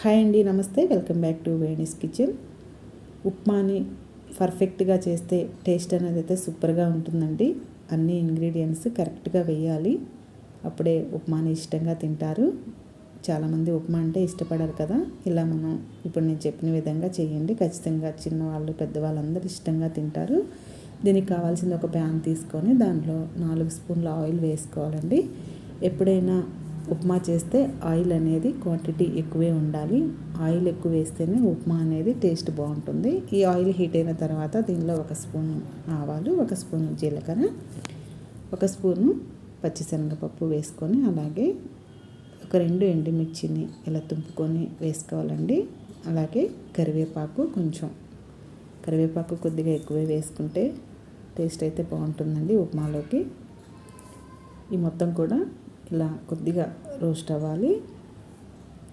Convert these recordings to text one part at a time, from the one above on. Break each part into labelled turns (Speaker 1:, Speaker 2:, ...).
Speaker 1: Hi అండి, నమస్తే. Welcome back to Veni's kitchen. ఉప్మాని పర్ఫెక్ట్గా చేస్తే టేస్ట్ అనేది అయితే సూపర్గా ఉంటుందండి. అన్ని ఇంగ్రీడియంట్స్ కరెక్ట్గా వేయాలి, అప్పుడే ఉప్మాని ఇష్టంగా తింటారు. చాలామంది ఉప్మా అంటే ఇష్టపడరు కదా. ఇలా మనం ఇప్పుడు నేను చెప్పిన విధంగా చేయండి, ఖచ్చితంగా చిన్నవాళ్ళు పెద్దవాళ్ళందరూ ఇష్టంగా తింటారు. దీనికి కావాల్సిన ఒక ప్యాన్ తీసుకొని దాంట్లో 4 స్పూన్ల ఆయిల్ వేసుకోవాలండి. ఎప్పుడైనా ఉప్మా చేస్తే ఆయిల్ అనేది క్వాంటిటీ ఎక్కువే ఉండాలి. ఆయిల్ ఎక్కువ వేస్తేనే ఉప్మా అనేది టేస్ట్ బాగుంటుంది. ఈ ఆయిల్ హీట్ అయిన తర్వాత దీనిలో 1 స్పూను ఆవాలు, 1 స్పూను జీలకర్ర, 1 స్పూను పచ్చిశనగపప్పు వేసుకొని, అలాగే ఒక 2 ఎండుమిర్చిని ఇలా తుంపుకొని వేసుకోవాలండి. అలాగే కరివేపాకు కొద్దిగా ఎక్కువే వేసుకుంటే టేస్ట్ అయితే బాగుంటుందండి ఉప్మాలోకి. ఈ మొత్తం కూడా ఇలా కొద్దిగా రోస్ట్ అవ్వాలి.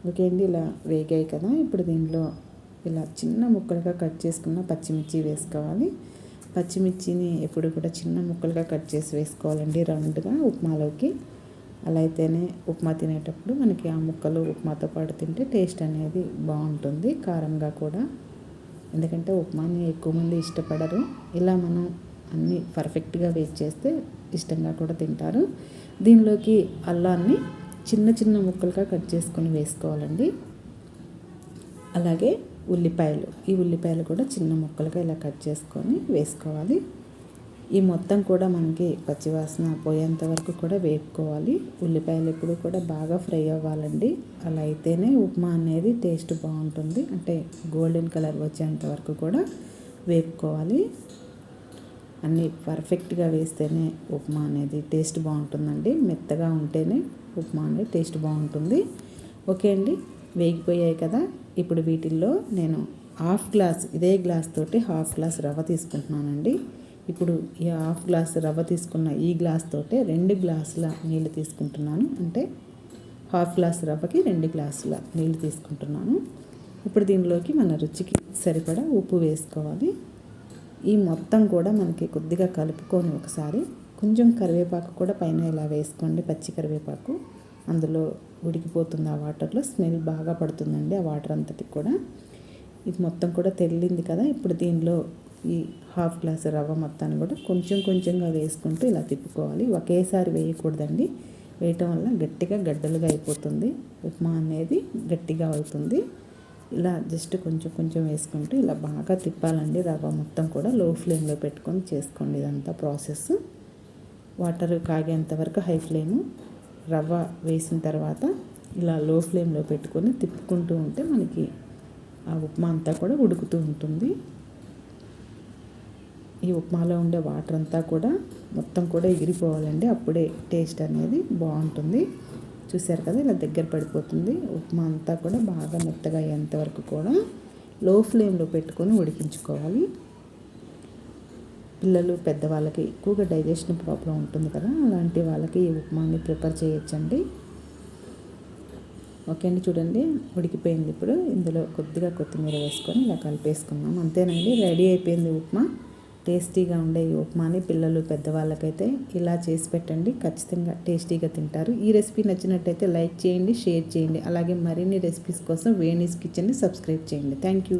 Speaker 1: ఓకే అండి, ఇలా వేగాయి కదా. ఇప్పుడు దీనిలో ఇలా చిన్న ముక్కలుగా కట్ చేసుకున్న పచ్చిమిర్చి వేసుకోవాలి. పచ్చిమిర్చిని ఎప్పుడు కూడా చిన్న ముక్కలుగా కట్ చేసి వేసుకోవాలండి, రౌండ్గా ఉప్మాలోకి. అలా అయితేనే ఉప్మా తినేటప్పుడు మనకి ఆ ముక్కలు ఉప్మాతో పాటు తింటే టేస్ట్ అనేది బాగుంటుంది, కారంగా కూడా. ఎందుకంటే ఉప్మాని ఎక్కువ మంది ఇష్టపడరు. ఇలా మనం అన్నీ పర్ఫెక్ట్గా వేస్ట్ చేస్తే ఇష్టంగా కూడా తింటారు. దీనిలోకి అల్లాన్ని చిన్న చిన్న ముక్కలుగా కట్ చేసుకొని వేసుకోవాలండి. అలాగే ఈ ఉల్లిపాయలు కూడా చిన్న ముక్కలుగా ఇలా కట్ చేసుకొని వేసుకోవాలి. ఈ మొత్తం కూడా మనకి పచ్చివాసన పోయేంత వరకు కూడా వేపుకోవాలి. ఉల్లిపాయలు ఎప్పుడు కూడా బాగా ఫ్రై అవ్వాలండి. అలా అయితేనే ఉప్మా అనేది టేస్ట్ బాగుంటుంది. అంటే గోల్డెన్ కలర్ వచ్చేంత వరకు కూడా వేపుకోవాలి. అన్నీ పర్ఫెక్ట్గా వేస్తేనే ఉప్మా అనేది టేస్ట్ బాగుంటుందండి. మెత్తగా ఉంటేనే ఉప్మా అనేది టేస్ట్ బాగుంటుంది. ఓకే అండి, వేగిపోయాయి కదా. ఇప్పుడు వీటిల్లో నేను ఇదే గ్లాస్ తోటి హాఫ్ గ్లాస్ రవ్వ తీసుకుంటున్నానండి. ఇప్పుడు ఈ హాఫ్ గ్లాస్ రవ్వ తీసుకున్న ఈ గ్లాస్ తోటే 2 గ్లాసుల నీళ్ళు తీసుకుంటున్నాను. అంటే హాఫ్ గ్లాస్ రవ్వకి 2 గ్లాసుల నీళ్ళు తీసుకుంటున్నాను. ఇప్పుడు దీనిలోకి మన రుచికి సరిపడా ఉప్పు వేసుకోవాలి. ఈ మొత్తం కూడా మనకి కొద్దిగా కలుపుకొని ఒకసారి కొంచెం కరివేపాకు కూడా పైన ఇలా వేసుకోండి, పచ్చి కరివేపాకు. అందులో ఉడికిపోతుంది, ఆ వాటర్లో స్మెల్ బాగా పడుతుందండి ఆ వాటర్ అంతటికి కూడా. ఇది మొత్తం కూడా తెల్లింది కదా. ఇప్పుడు దీనిలో ఈ హాఫ్ గ్లాస్ రవ్వ మొత్తాన్ని కూడా కొంచెం కొంచెంగా వేసుకుంటూ ఇలా తిప్పుకోవాలి. ఒకేసారి వేయకూడదండి, వేయటం వల్ల గట్టిగా గడ్డలుగా అయిపోతుంది, ఉప్మా అనేది గట్టిగా అవుతుంది. ఇలా జస్ట్ కొంచెం కొంచెం వేసుకుంటూ ఇలా బాగా తిప్పాలండి. రవ్వ మొత్తం కూడా లో ఫ్లేమ్లో పెట్టుకొని చేసుకోండి ఇదంతా ప్రాసెస్. వాటర్ కాగేంత వరకు హై ఫ్లేము, రవ్వ వేసిన తర్వాత ఇలా లో ఫ్లేమ్లో పెట్టుకొని తిప్పుకుంటూ ఉంటే మనకి ఆ ఉప్మా అంతా కూడా ఉడుకుతూ ఉంటుంది. ఈ ఉప్మాలో ఉండే వాటర్ అంతా కూడా మొత్తం కూడా ఎగిరిపోవాలండి, అప్పుడే టేస్ట్ అనేది బాగుంటుంది. చూసారు కదా, ఇలా దగ్గర పడిపోతుంది. ఉప్మా అంతా కూడా బాగా మెత్తగా అయ్యేంతవరకు కూడా లో ఫ్లేమ్లో పెట్టుకొని ఉడికించుకోవాలి. పిల్లలు పెద్దవాళ్ళకి ఎక్కువగా డైజెషన్ ప్రాబ్లం ఉంటుంది కదా, అలాంటి వాళ్ళకి ఈ ఉప్మాని ప్రిపేర్ చేయొచ్చండి. ఓకే అండి, చూడండి ఉడికిపోయింది. ఇప్పుడు ఇందులో కొద్దిగా కొత్తిమీర వేసుకొని ఇలా కలిపేసుకున్నాం. అంతేనండి, రెడీ అయిపోయింది ఉప్మా. టేస్టీగా ఉండే ఈ ఉప్మాని పిల్లలు పెద్దవాళ్ళకైతే ఇలా చేసి పెట్టండి, ఖచ్చితంగా టేస్టీగా తింటారు. ఈ రెసిపీ నచ్చినట్టయితే లైక్ చేయండి, షేర్ చేయండి. అలాగే మరిన్ని రెసిపీస్ కోసం వేణీస్ కిచెన్ని సబ్స్క్రైబ్ చేయండి. Thank you.